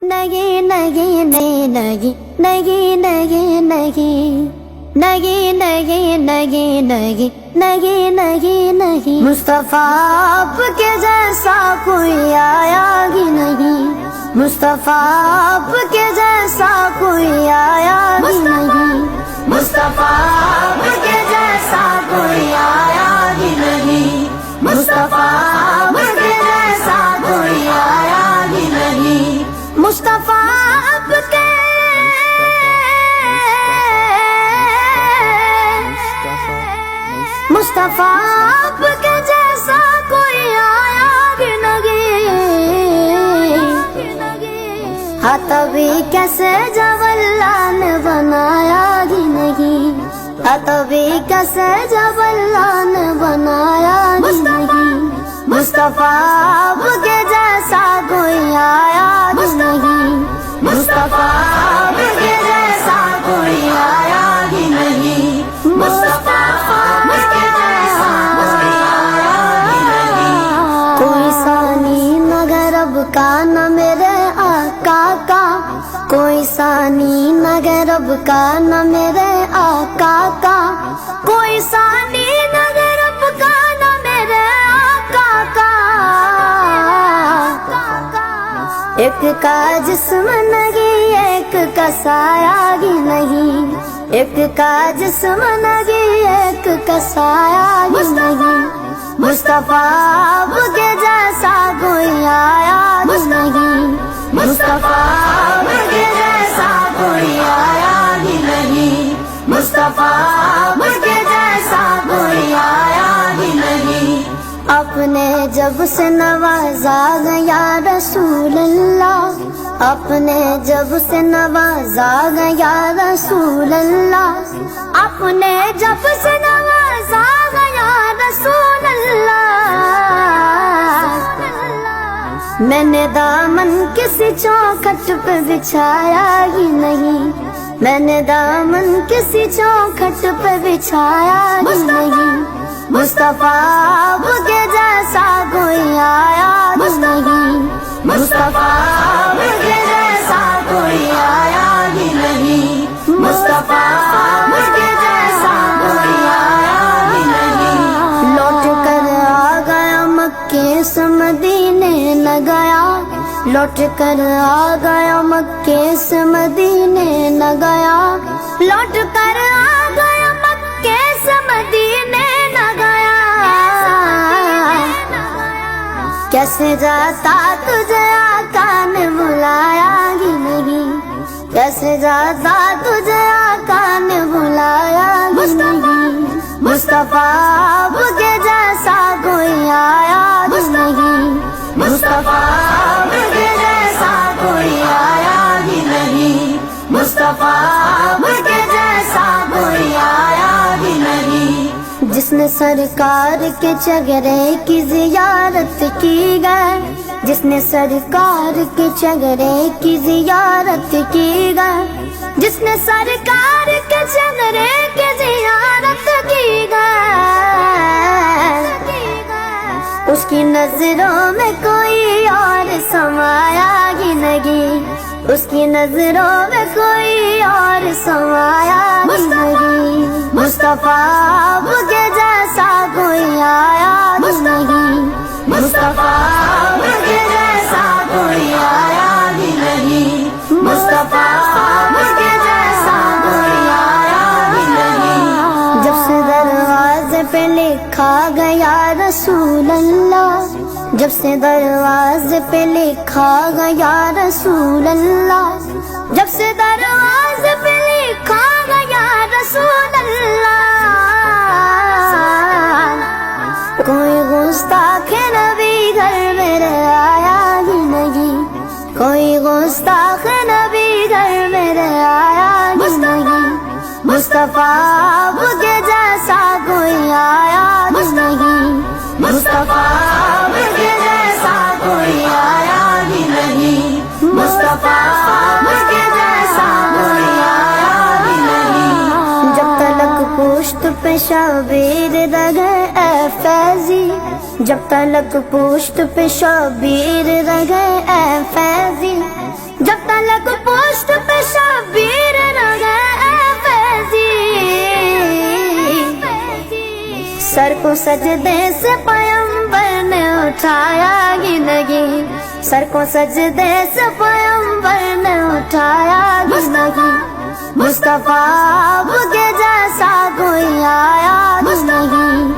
نہیں نہیں نہیں نہیں نہیں نہیں نہیں نہیں نہیں نہیں نہیں نہیں نہیں نہیں مصطفیٰ آپ کے جیسا کوئی آیا ہی نہیں، مصطفیٰ آپ کے جیسا کوئی آیا ہی نہیں، مصطفیٰ آپ کے جیسا کوئی آیا ہی نہیں، مصطفیٰ آپ کے جیسا کوئی آیا ہی نہیں، مصطفیٰ آپ کے مصطفیٰ آپ کے جیسا کوئی آیا ہی نہیں، ہاں تبھی کیسے جب اللہ نے بنایا ہی نہیں، ہاں تبھی کیسے جب اللہ نے بنایا ہی نہیں، مصطفیٰ آپ کے جیسا کوئی آیا ہی نہیں، مصطفیٰ آپ کے جیسا کوئی آیا ہی نہیں، مصطفیٰ آپ کے جیسا کوئی آیا ہی نہیں، کوئی ثانی نہ غرب کا نہ میرے آقا کا، کوئی ثانی نہ غرب کا نہ میرے آقا کا، کوئی ثانی نہ غرب کا نہ میرے آقا کا، ایک کا جسم نہیں ایک کا سایہ ہی نہیں، ایک کا جسم نہیں ایک کا سایہ ہی نہیں، مصطفیٰ آپ کے جیسا کوئی آیا ہی نہیں، مصطفیٰ آپ کے جیسا کوئی آیا ہی نہیں، مصطفیٰ آپ کے جیسا کوئی آیا ہی نہیں، اپنے جب سے نوازا گیا رسول اللہ، اپنے جب سے نوازا گیا رسول اللہ، اپنے جب سے نوازا گیا رسول اللہ، میں نے دامن کسی چوکھٹ پہ بچھایا ہی نہیں، میں نے دامن کسی چوکھٹ پہ بچھایا ہی نہیں، مصطفیٰ آپ کے جیسا کوئی آیا ہی نہیں، مصطفیٰ آپ کے جیسا کوئی آیا ہی نہیں، مصطفیٰ آپ کے جیسا کوئی آیا ہی نہیں، لوٹ کر آ گیا مکے سے مدینے نہ گیا، لوٹ کر آ گیا مکے سے مدینے نہ گیا، لوٹ کر آ گیا مکے سے مدینے نہ گیا، کیسے جاتا تجھے آقا نے بلایا ہی نہیں، کیسے جاتا تجھے آقا نے بلایا ہی نہیں، مصطفیٰ آپ کے جیسا کوئی آیا ہی نہیں، مصطفیٰ آپ کے جیسا کوئی آیا ہی نہیں، مصطفیٰ آپ کے جیسا کوئی آیا ہی نہیں، جس نے سرکار کے چگرے کی زیارت کی گئے، جس نے سرکار کے چگرے کی زیارت کی گئے، جس نے سرکار کے چگرے کی زیارت کی گئے، اس کی نظروں میں کوئی اور سمایا ہی نہیں، اس کی نظروں میں کوئی اور سمایا ہی نہیں، مصطفیٰ آپ کے جیسا کوئی آیا ہی نہیں، مصطفیٰ آپ کے جیسا کوئی آیا ہی نہیں، مصطفیٰ آپ کے جیسا کوئی آیا ہی نہیں، جب سے دروازے پہ لکھا گیا رسول اللہ، جب سے دروازے پہ لکھا گیا رسول اللہ، جب سے دروازے پہ لکھا گیا رسول اللہ، کوئی گستاخ نبی گھر میرے آیا ہی نہیں، کوئی گستاخ نبی گھر میرے آیا ہی نہیں، مصطفیٰ آپ کے جیسا کوئی آیا ہی نہیں، مصطفیٰ آپ کے جیسا کوئی آیا ہی نہیں، مصطفیٰ آپ کے جیسا کوئی آیا ہی نہیں، جب تلک پشت پہ شبیر رہے اے فیضی، جب تلک پشت پہ شبیر رہے اے فیضی، جب کو سجدے سے پیغمبر نے اٹھایا ہی نہیں، سر کو سجدے سے پیغمبر نے اٹھایا ہی نہیں، مصطفیٰ آپ کے جیسا کوئی آیا ہی نہیں،